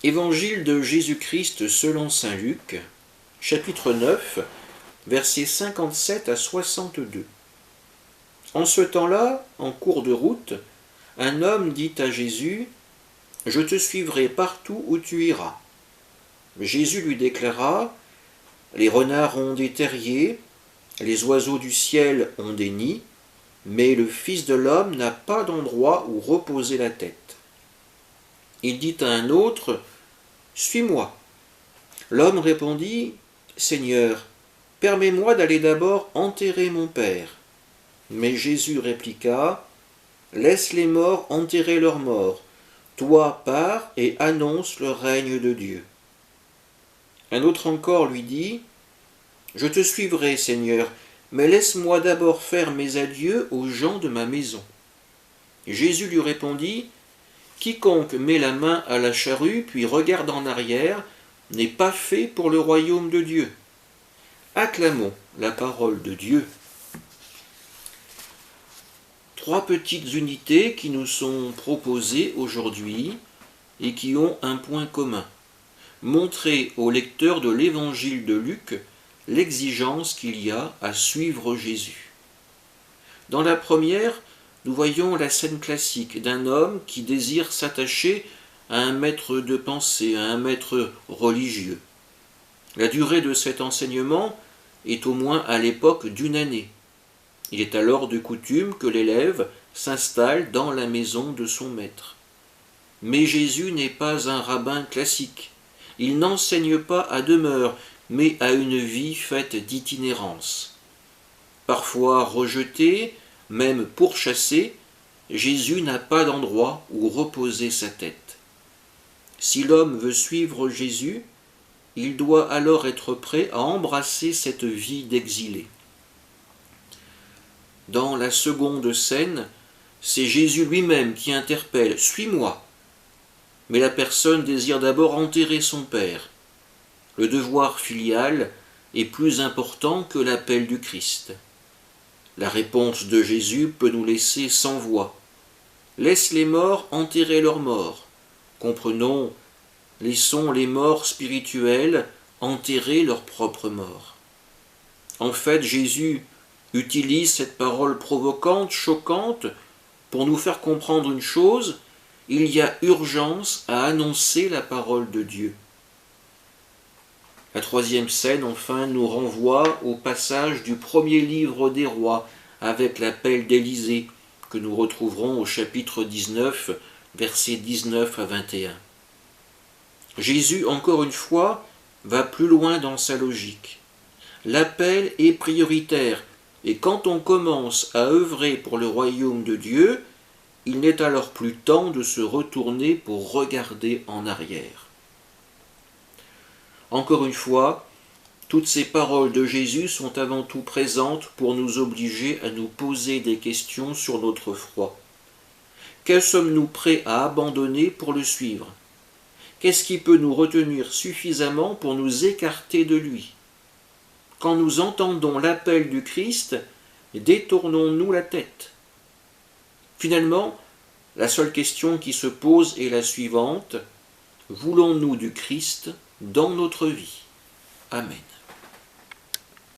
Évangile de Jésus-Christ selon saint Luc, chapitre 9, versets 57 à 62. En ce temps-là, en cours de route, un homme dit à Jésus : « Je te suivrai partout où tu iras. » Jésus lui déclara : « Les renards ont des terriers, les oiseaux du ciel ont des nids, mais le Fils de l'homme n'a pas d'endroit où reposer la tête. » Il dit à un autre : « Suis-moi. » L'homme répondit : « Seigneur, permets-moi d'aller d'abord enterrer mon père. » Mais Jésus répliqua : « Laisse les morts enterrer leurs morts. Toi, pars et annonce le règne de Dieu. » Un autre encore lui dit : « Je te suivrai, Seigneur, mais laisse-moi d'abord faire mes adieux aux gens de ma maison. » Jésus lui répondit : « Quiconque met la main à la charrue puis regarde en arrière n'est pas fait pour le royaume de Dieu. » Acclamons la parole de Dieu. Trois petites unités qui nous sont proposées aujourd'hui et qui ont un point commun. Montrer aux lecteurs de l'évangile de Luc l'exigence qu'il y a à suivre Jésus. Dans la première, nous voyons la scène classique d'un homme qui désire s'attacher à un maître de pensée, à un maître religieux. La durée de cet enseignement est au moins à l'époque d'1 année. Il est alors de coutume que l'élève s'installe dans la maison de son maître. Mais Jésus n'est pas un rabbin classique. Il n'enseigne pas à demeure, mais à une vie faite d'itinérance. Parfois rejeté, même pourchassé, Jésus n'a pas d'endroit où reposer sa tête. Si l'homme veut suivre Jésus, il doit alors être prêt à embrasser cette vie d'exilé. Dans la seconde scène, c'est Jésus lui-même qui interpelle « Suis-moi ». Mais la personne désire d'abord enterrer son père. Le devoir filial est plus important que l'appel du Christ. La réponse de Jésus peut nous laisser sans voix. Laisse les morts enterrer leurs morts. Comprenons, laissons les morts spirituels enterrer leurs propres morts. En fait, Jésus utilise cette parole provocante, choquante, pour nous faire comprendre une chose : il y a urgence à annoncer la parole de Dieu. La troisième scène, enfin, nous renvoie au passage du premier livre des rois, avec l'appel d'Élisée, que nous retrouverons au chapitre 19, versets 19 à 21. Jésus, encore une fois, va plus loin dans sa logique. L'appel est prioritaire, et quand on commence à œuvrer pour le royaume de Dieu, il n'est alors plus temps de se retourner pour regarder en arrière. Encore une fois, toutes ces paroles de Jésus sont avant tout présentes pour nous obliger à nous poser des questions sur notre foi. Que sommes-nous prêts à abandonner pour le suivre ? Qu'est-ce qui peut nous retenir suffisamment pour nous écarter de lui ? Quand nous entendons l'appel du Christ, détournons-nous la tête ? Finalement, la seule question qui se pose est la suivante : voulons-nous du Christ dans notre vie ? Amen.